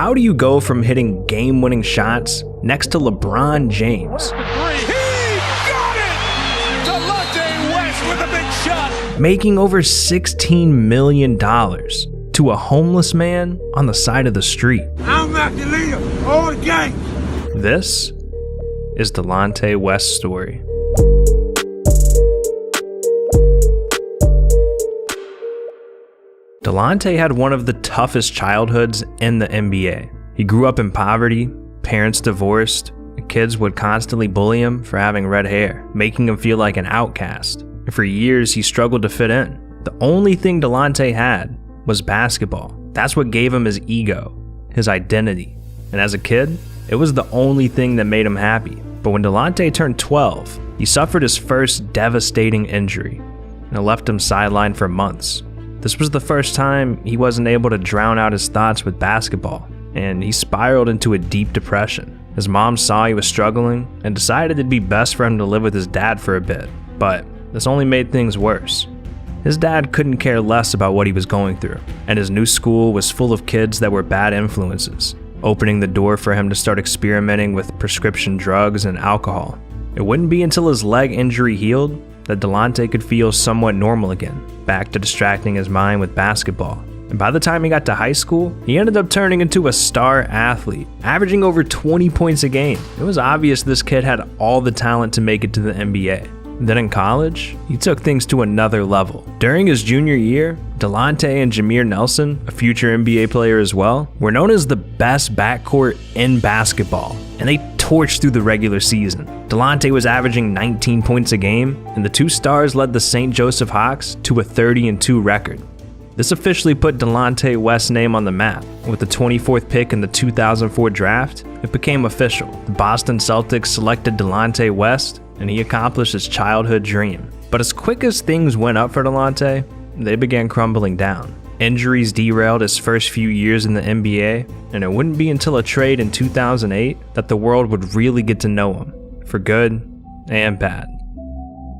how do you go from hitting game-winning shots next to LeBron James? He got it! Delonte West with a big shot! Making over $16 million to a homeless man on the side of the street. I'm not the leader all the game. This is Delonte West's story. Delonte had one of the toughest childhoods in the NBA. He grew up in poverty, parents divorced, and kids would constantly bully him for having red hair, making him feel like an outcast. And for years, he struggled to fit in. The only thing Delonte had was basketball. That's what gave him his ego, his identity. And as a kid, it was the only thing that made him happy. But when Delonte turned 12, he suffered his first devastating injury, and it left him sidelined for months. This was the first time he wasn't able to drown out his thoughts with basketball, and he spiraled into a deep depression. His mom saw he was struggling and decided it'd be best for him to live with his dad for a bit, but this only made things worse. His dad couldn't care less about what he was going through, and his new school was full of kids that were bad influences, opening the door for him to start experimenting with prescription drugs and alcohol. It wouldn't be until his leg injury healed that Delonte could feel somewhat normal again, back to distracting his mind with basketball. And by the time he got to high school, he ended up turning into a star athlete, averaging over 20 points a game. It was obvious this kid had all the talent to make it to the NBA. Then in college, he took things to another level. During his junior year, Delonte and Jameer Nelson, a future NBA player as well, were known as the best backcourt in basketball, and they torched through the regular season. Delonte was averaging 19 points a game, and the two stars led the St. Joseph Hawks to a 30-2 record. This officially put Delonte West's name on the map. With the 24th pick in the 2004 draft, it became official. The Boston Celtics selected Delonte West, and he accomplished his childhood dream. But as quick as things went up for Delonte, they began crumbling down. Injuries derailed his first few years in the NBA, and it wouldn't be until a trade in 2008 that the world would really get to know him, for good and bad.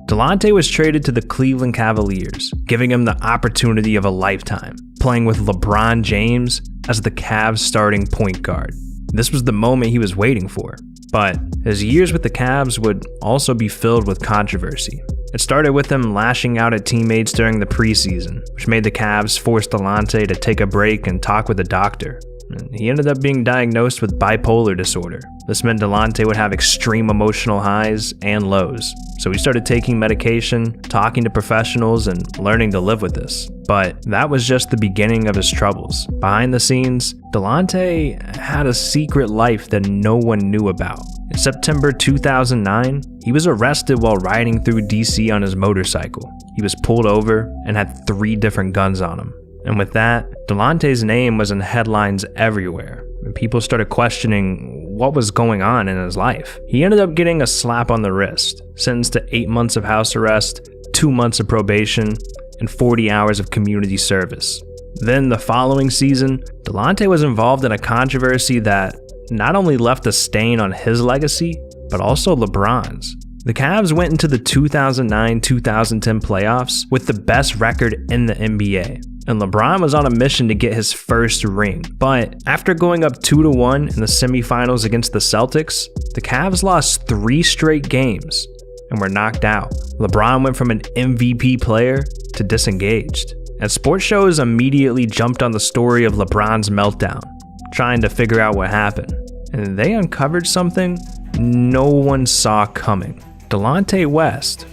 Delonte was traded to the Cleveland Cavaliers, giving him the opportunity of a lifetime, playing with LeBron James as the Cavs' starting point guard. This was the moment he was waiting for. But his years with the Cavs would also be filled with controversy. It started with him lashing out at teammates during the preseason, which made the Cavs force Delonte to take a break and talk with a doctor. And he ended up being diagnosed with bipolar disorder. This meant Delonte would have extreme emotional highs and lows. So he started taking medication, talking to professionals, and learning to live with this. But that was just the beginning of his troubles. Behind the scenes, Delonte had a secret life that no one knew about. In September 2009, he was arrested while riding through DC on his motorcycle. He was pulled over and had 3 different guns on him. And with that, Delonte's name was in headlines everywhere, and people started questioning what was going on in his life. He ended up getting a slap on the wrist, sentenced to 8 months of house arrest, 2 months of probation, and 40 hours of community service. Then the following season, Delonte was involved in a controversy that not only left a stain on his legacy, but also LeBron's. The Cavs went into the 2009-2010 playoffs with the best record in the NBA. And LeBron was on a mission to get his first ring. But after going up 2-1 in the semifinals against the Celtics, the Cavs lost 3 straight games and were knocked out. LeBron went from an MVP player to disengaged. And sports shows immediately jumped on the story of LeBron's meltdown, trying to figure out what happened. And they uncovered something no one saw coming. Delonte West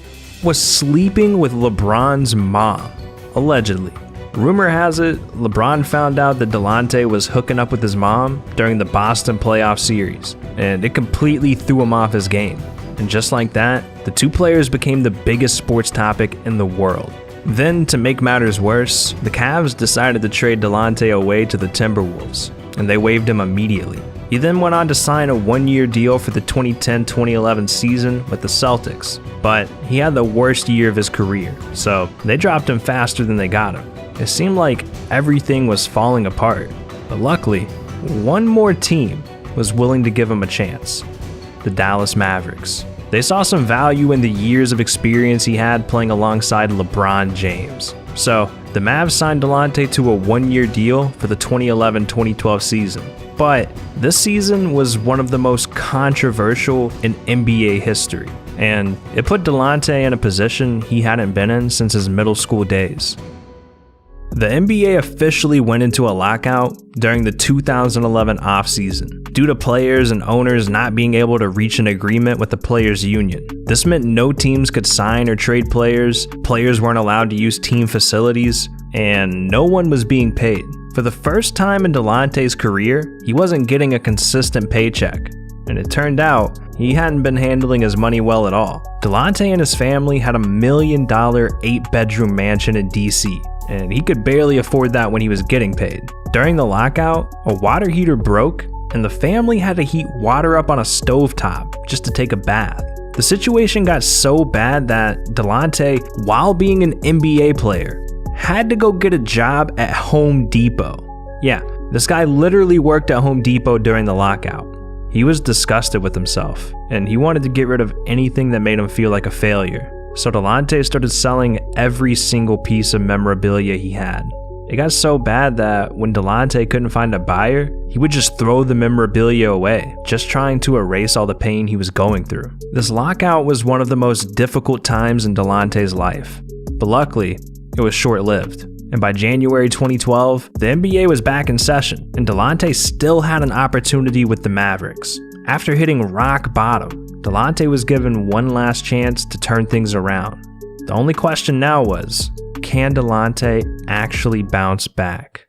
was sleeping with LeBron's mom, allegedly. Rumor has it, LeBron found out that Delonte was hooking up with his mom during the Boston playoff series, and it completely threw him off his game. And just like that, the two players became the biggest sports topic in the world. Then, to make matters worse, the Cavs decided to trade Delonte away to the Timberwolves, and they waived him immediately. He then went on to sign a 1-year deal for the 2010-2011 season with the Celtics, but he had the worst year of his career, so they dropped him faster than they got him. It seemed like everything was falling apart, but luckily, one more team was willing to give him a chance: the Dallas Mavericks. They saw some value in the years of experience he had playing alongside LeBron James. So, the Mavs signed Delonte to a 1-year deal for the 2011-2012 season. But this season was one of the most controversial in NBA history, and it put Delonte in a position he hadn't been in since his middle school days. The NBA officially went into a lockout during the 2011 offseason due to players and owners not being able to reach an agreement with the players' union. This meant no teams could sign or trade players, players weren't allowed to use team facilities, and no one was being paid. For the first time in Delonte's career, he wasn't getting a consistent paycheck, and it turned out he hadn't been handling his money well at all. Delonte and his family had a $1 million 8-bedroom mansion in DC, and he could barely afford that when he was getting paid. During the lockout, a water heater broke, and the family had to heat water up on a stovetop just to take a bath. The situation got so bad that Delonte, while being an NBA player, had to go get a job at Home Depot. Yeah, this guy literally worked at Home Depot during the lockout. He was disgusted with himself, and he wanted to get rid of anything that made him feel like a failure. So Delonte started selling every single piece of memorabilia he had. It got so bad that when Delonte couldn't find a buyer, he would just throw the memorabilia away, just trying to erase all the pain he was going through. This lockout was one of the most difficult times in Delonte's life, but luckily, it was short-lived. And by January 2012, the NBA was back in session, and Delonte still had an opportunity with the Mavericks. After hitting rock bottom, Delonte was given one last chance to turn things around. The only question now was, can Delonte actually bounce back?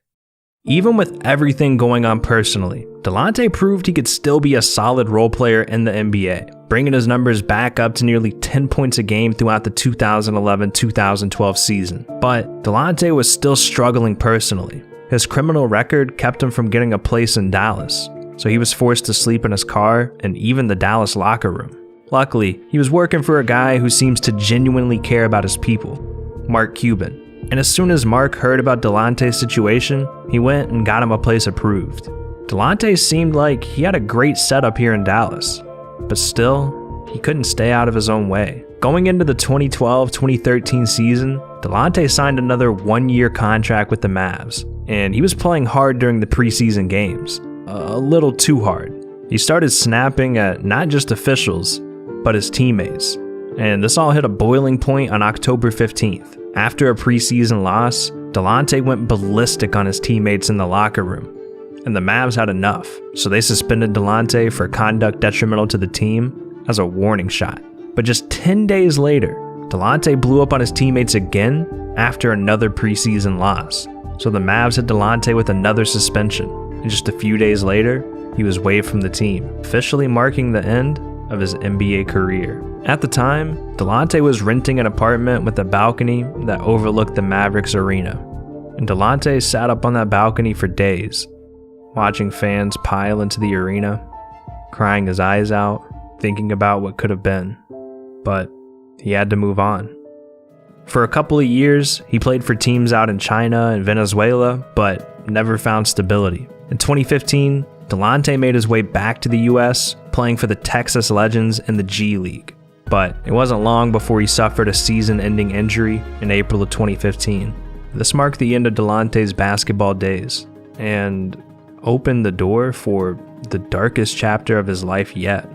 Even with everything going on personally, Delonte proved he could still be a solid role player in the NBA, bringing his numbers back up to nearly 10 points a game throughout the 2011-2012 season. But Delonte was still struggling personally. His criminal record kept him from getting a place in Dallas, so he was forced to sleep in his car and even the Dallas locker room. Luckily, he was working for a guy who seems to genuinely care about his people, Mark Cuban. And as soon as Mark heard about Delonte's situation, he went and got him a place approved. Delonte seemed like he had a great setup here in Dallas, but still, he couldn't stay out of his own way. Going into the 2012-2013 season, Delonte signed another one-year contract with the Mavs, and he was playing hard during the preseason games. A little too hard. He started snapping at not just officials, but his teammates. And this all hit a boiling point on October 15th. After a preseason loss, Delonte went ballistic on his teammates in the locker room, and the Mavs had enough, so they suspended Delonte for conduct detrimental to the team as a warning shot. But just 10 days later, Delonte blew up on his teammates again after another preseason loss, so the Mavs hit Delonte with another suspension, and just a few days later, he was waived from the team, officially marking the end of his NBA career. At the time, Delonte was renting an apartment with a balcony that overlooked the Mavericks arena, and Delonte sat up on that balcony for days, watching fans pile into the arena, crying his eyes out, thinking about what could have been. But he had to move on. For a couple of years, he played for teams out in China and Venezuela, but never found stability. In 2015, Delonte made his way back to the US, playing for the Texas Legends in the G League. But it wasn't long before he suffered a season-ending injury in April of 2015. This marked the end of Delonte's basketball days and opened the door for the darkest chapter of his life yet.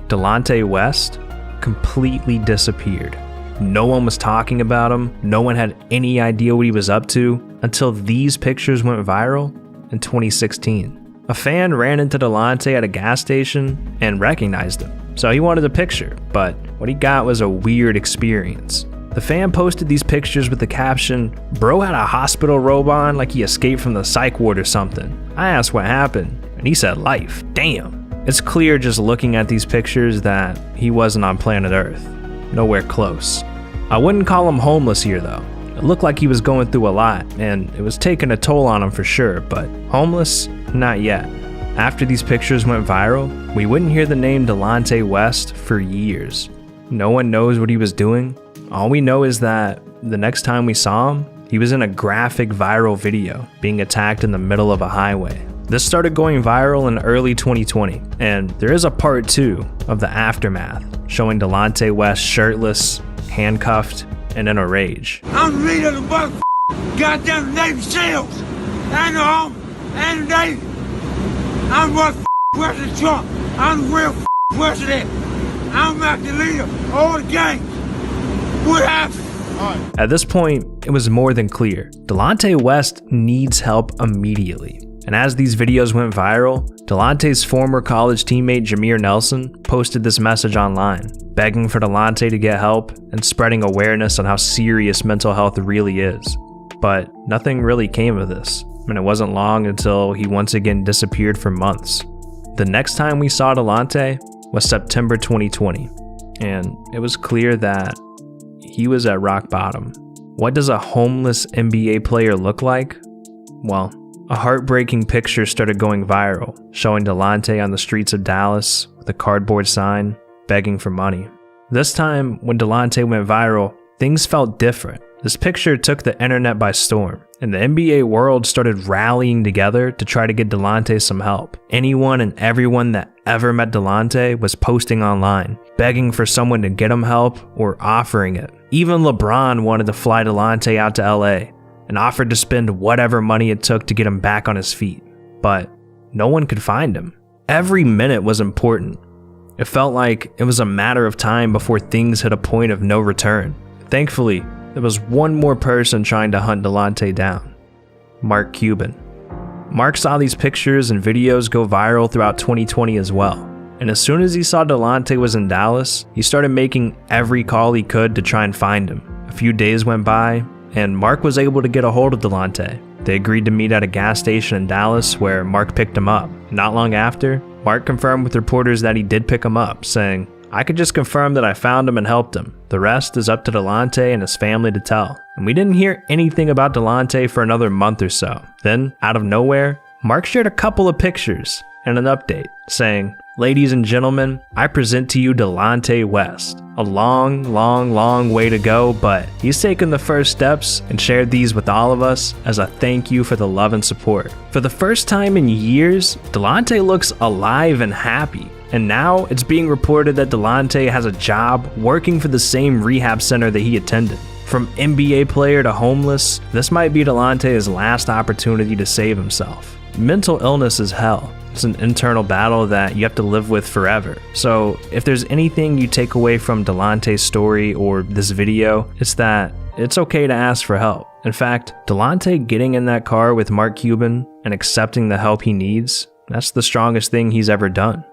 Delonte West completely disappeared. No one was talking about him. No one had any idea what he was up to until these pictures went viral in 2016. A fan ran into Delonte at a gas station and recognized him, so he wanted a picture, but what he got was a weird experience. The fan posted these pictures with the caption, "Bro had a hospital robe on like he escaped from the psych ward or something." I asked what happened, and he said life. Damn. It's clear just looking at these pictures that he wasn't on planet Earth. Nowhere close. I wouldn't call him homeless here though. It looked like he was going through a lot, and it was taking a toll on him for sure, but homeless? Not yet. After these pictures went viral, we wouldn't hear the name Delonte West for years. No one knows what he was doing. All we know is that the next time we saw him, he was in a graphic viral video being attacked in the middle of a highway. This started going viral in early 2020, and there is a part 2 of the aftermath showing Delonte West shirtless, handcuffed, and in a rage. I'm the leader of the goddamn Navy SEALs and the Army and the Navy. I'm what President Trump. I'm the real president. I'm not the leader of all the gangs. What happened? At this point, it was more than clear. Delonte West needs help immediately. And as these videos went viral, Delonte's former college teammate Jameer Nelson posted this message online, begging for Delonte to get help and spreading awareness on how serious mental health really is. But nothing really came of this, and it wasn't long until he once again disappeared for months. The next time we saw Delonte was September 2020, and it was clear that he was at rock bottom. What does a homeless NBA player look like? Well, a heartbreaking picture started going viral, showing Delonte on the streets of Dallas with a cardboard sign, begging for money. This time, when Delonte went viral, things felt different. This picture took the internet by storm, and the NBA world started rallying together to try to get Delonte some help. Anyone and everyone that ever met Delonte was posting online, begging for someone to get him help or offering it. Even LeBron wanted to fly Delonte out to LA and offered to spend whatever money it took to get him back on his feet. But no one could find him. Every minute was important. It felt like it was a matter of time before things hit a point of no return. Thankfully, there was one more person trying to hunt Delonte down: Mark Cuban. Mark saw these pictures and videos go viral throughout 2020 as well. And as soon as he saw Delonte was in Dallas, he started making every call he could to try and find him. A few days went by, and Mark was able to get a hold of Delonte. They agreed to meet at a gas station in Dallas where Mark picked him up. Not long after, Mark confirmed with reporters that he did pick him up, saying, "I could just confirm that I found him and helped him. The rest is up to Delonte and his family to tell." And we didn't hear anything about Delonte for another month or so. Then, out of nowhere, Mark shared a couple of pictures and an update, saying, "Ladies and gentlemen, I present to you Delonte West. A long way to go, but he's taken the first steps and shared these with all of us as a thank you for the love and support." For the first time in years, Delonte looks alive and happy. And now it's being reported that Delonte has a job working for the same rehab center that he attended. From NBA player to homeless, this might be Delonte's last opportunity to save himself. Mental illness is hell. It's an internal battle that you have to live with forever. So if there's anything you take away from Delonte's story or this video, it's that it's okay to ask for help. In fact, Delonte getting in that car with Mark Cuban and accepting the help he needs, that's the strongest thing he's ever done.